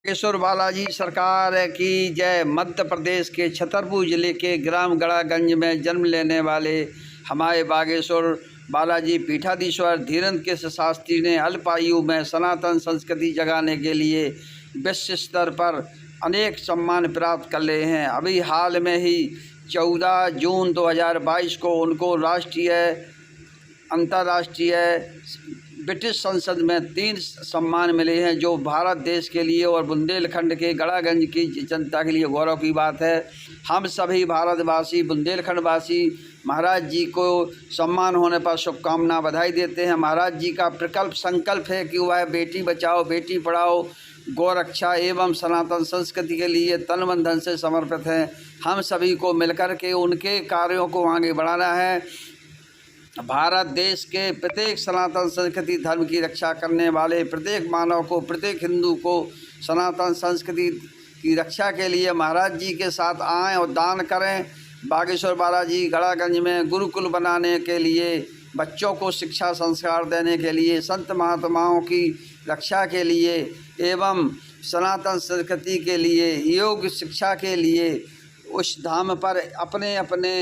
बागेश्वर बालाजी सरकार की जय। मध्य प्रदेश के छतरपुर जिले के ग्राम गड़ागंज में जन्म लेने वाले हमारे बागेश्वर बालाजी पीठाधीश्वर धीरेन्द्र कृष्ण शास्त्री ने अल्प आयु में सनातन संस्कृति जगाने के लिए विश्व स्तर पर अनेक सम्मान प्राप्त कर रहे हैं। अभी हाल में ही 14 जून 2022 को उनको राष्ट्रीय अंतर्राष्ट्रीय ब्रिटिश संसद में 3 सम्मान मिले हैं, जो भारत देश के लिए और बुंदेलखंड के गड़ागंज की जनता के लिए गौरव की बात है। हम सभी भारतवासी, बुंदेलखंडवासी महाराज जी को सम्मान होने पर शुभकामना बधाई देते हैं। महाराज जी का प्रकल्प संकल्प है कि वह बेटी बचाओ बेटी पढ़ाओ गौरक्षा एवं सनातन संस्कृति के लिए तन मन धन से समर्पित हैं। हम सभी को मिलकर के उनके कार्यों को आगे बढ़ाना है। भारत देश के प्रत्येक सनातन संस्कृति धर्म की रक्षा करने वाले प्रत्येक मानव को, प्रत्येक हिंदू को सनातन संस्कृति की रक्षा के लिए महाराज जी के साथ आएँ और दान करें। बागेश्वर बालाजी गड़ागंज में गुरुकुल बनाने के लिए, बच्चों को शिक्षा संस्कार देने के लिए, संत महात्माओं की रक्षा के लिए एवं सनातन संस्कृति के लिए, योग शिक्षा के लिए उस धाम पर अपने अपने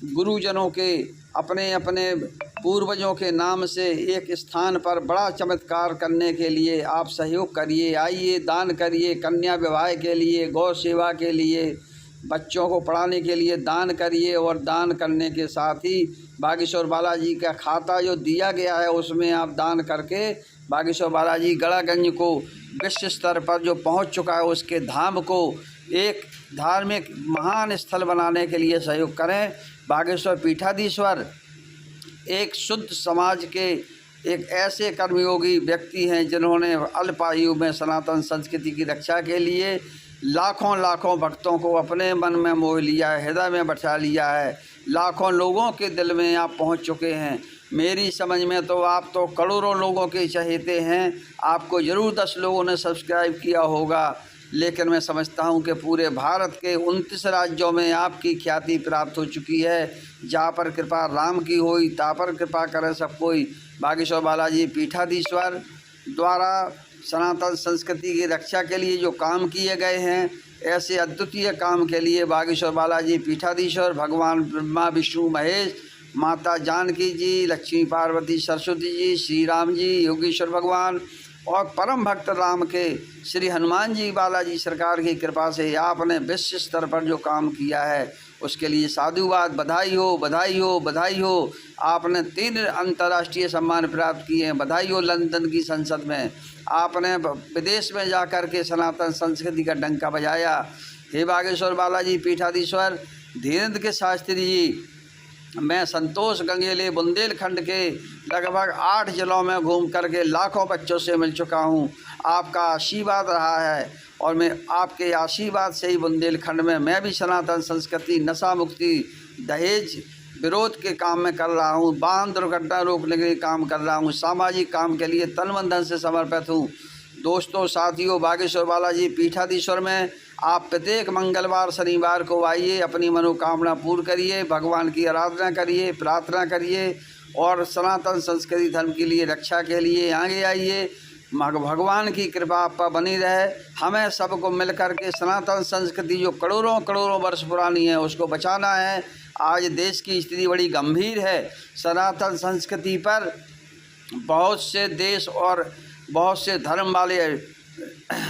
गुरुजनों के, अपने अपने पूर्वजों के नाम से एक स्थान पर बड़ा चमत्कार करने के लिए आप सहयोग करिए। आइए, दान करिए, कन्या विवाह के लिए, गौ सेवा के लिए, बच्चों को पढ़ाने के लिए दान करिए। और दान करने के साथ ही बागेश्वर बालाजी का खाता जो दिया गया है उसमें आप दान करके बागेश्वर बालाजी गड़ागंज को विश्व स्तर पर जो पहुंच चुका है उसके धाम को एक धार्मिक महान स्थल बनाने के लिए सहयोग करें। बागेश्वर पीठाधीश्वर एक शुद्ध समाज के एक ऐसे कर्मयोगी व्यक्ति हैं जिन्होंने अल्प आयु में सनातन संस्कृति की रक्षा के लिए लाखों लाखों भक्तों को अपने मन में मोह लिया है, हृदय में बसा लिया है। लाखों लोगों के दिल में आप पहुंच चुके हैं। मेरी समझ में तो आप तो करोड़ों लोगों के चहेते हैं। आपको ज़रूर 10 लोगों ने सब्सक्राइब किया होगा, लेकिन मैं समझता हूं कि पूरे भारत के 29 राज्यों में आपकी ख्याति प्राप्त हो चुकी है। जहाँ पर कृपा राम की होई ता पर कृपा करे सब कोई। बागेश्वर बालाजी पीठाधीश्वर द्वारा सनातन संस्कृति की रक्षा के लिए जो काम किए गए हैं, ऐसे अद्वितीय काम के लिए बागेश्वर बालाजी पीठाधीश्वर भगवान ब्रह्मा विष्णु महेश, माता जानकी जी, लक्ष्मी पार्वती सरस्वती जी, श्री राम जी, योगेश्वर भगवान और परम भक्त राम के श्री हनुमान जी बालाजी सरकार की कृपा से आपने विश्व स्तर पर जो काम किया है उसके लिए साधुवाद। बधाई हो, बधाई हो, बधाई हो। आपने 3 अंतर्राष्ट्रीय सम्मान प्राप्त किए हैं। बधाई हो। लंदन की संसद में आपने विदेश में जाकर के सनातन संस्कृति का डंका बजाया। हे बागेश्वर बालाजी पीठाधीश्वर धीरेन्द्र के शास्त्री जी, मैं संतोष गंगेले बुंदेलखंड के लगभग 8 जिलों में घूम करके लाखों बच्चों से मिल चुका हूं। आपका आशीर्वाद रहा है और मैं आपके आशीर्वाद से ही बुंदेलखंड में मैं भी सनातन संस्कृति, नशा मुक्ति, दहेज विरोध के काम में कर रहा हूं, वाहन दुर्घटना रोकने के लिए काम कर रहा हूं, सामाजिक काम के लिए तन मन धन से समर्पित हूं। दोस्तों, साथियों, बागेश्वर बालाजी पीठाधीश्वर में आप प्रत्येक मंगलवार शनिवार को आइए, अपनी मनोकामना पूर्ण करिए, भगवान की आराधना करिए, प्रार्थना करिए और सनातन संस्कृति धर्म के लिए रक्षा के लिए आगे आइए। भगवान की कृपा आप पर बनी रहे। हमें सबको मिलकर के सनातन संस्कृति जो करोड़ों करोड़ों वर्ष पुरानी है उसको बचाना है। आज देश की स्थिति बड़ी गंभीर है। सनातन संस्कृति पर बहुत से देश और बहुत से धर्म वाले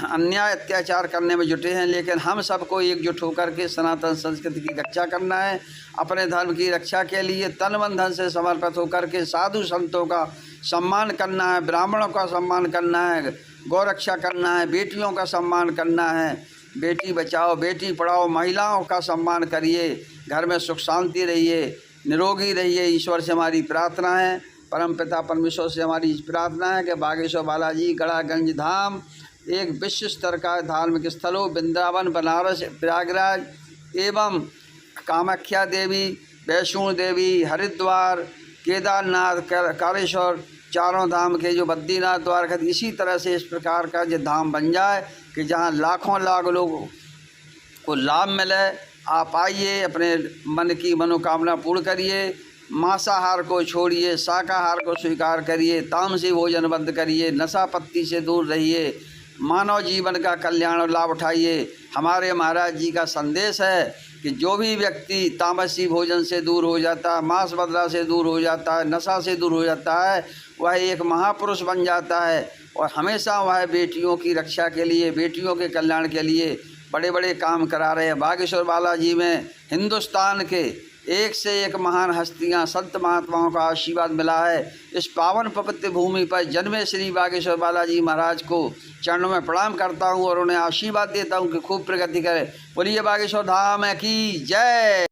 अन्याय अत्याचार करने में जुटे हैं, लेकिन हम सबको एकजुट होकर के सनातन संस्कृति की रक्षा करना है। अपने धर्म की रक्षा के लिए तन मन धन से समर्पित होकर के साधु संतों का सम्मान करना है, ब्राह्मणों का सम्मान करना है, गौरक्षा करना है, बेटियों का सम्मान करना है। बेटी बचाओ बेटी पढ़ाओ, महिलाओं का सम्मान करिए, घर में सुख शांति रहिए, निरोगी रहिए। ईश्वर से हमारी प्रार्थना है, परमपिता परमेश्वर से हमारी प्रार्थना है कि बागेश्वर बालाजी गड़ागंज धाम एक विश्व स्तर का धार्मिक स्थल हो। वृंदावन, बनारस, प्रयागराज एवं कामाख्या देवी, वैष्णो देवी, हरिद्वार, केदारनाथ, कालेश्वर, चारों धाम के जो बद्रीनाथ द्वारका, इसी तरह से इस प्रकार का जो धाम बन जाए कि जहाँ लाखों लाख लोगों को लाभ मिले। आप आइए, अपने मन की मनोकामना पूर्ण करिए। मांसाहार को छोड़िए, शाकाहार को स्वीकार करिए, तामसी भोजन बंद करिए, नशा पत्ती से दूर रहिए, मानव जीवन का कल्याण और लाभ उठाइए। हमारे महाराज जी का संदेश है कि जो भी व्यक्ति तामसी भोजन से दूर हो जाता है, मांस बदला से दूर हो जाता है, नशा से दूर हो जाता है, वह एक महापुरुष बन जाता है और हमेशा वह बेटियों की रक्षा के लिए, बेटियों के कल्याण के लिए बड़े बड़े काम करा रहे हैं। बागेश्वर बालाजी में हिंदुस्तान के एक से एक महान हस्तियां, संत महात्माओं का आशीर्वाद मिला है। इस पावन पवित्र भूमि पर जन्मे श्री बागेश्वर बालाजी महाराज को चरणों में प्रणाम करता हूं और उन्हें आशीर्वाद देता हूं कि खूब प्रगति करें। बोलिए बागेश्वर धाम की जय।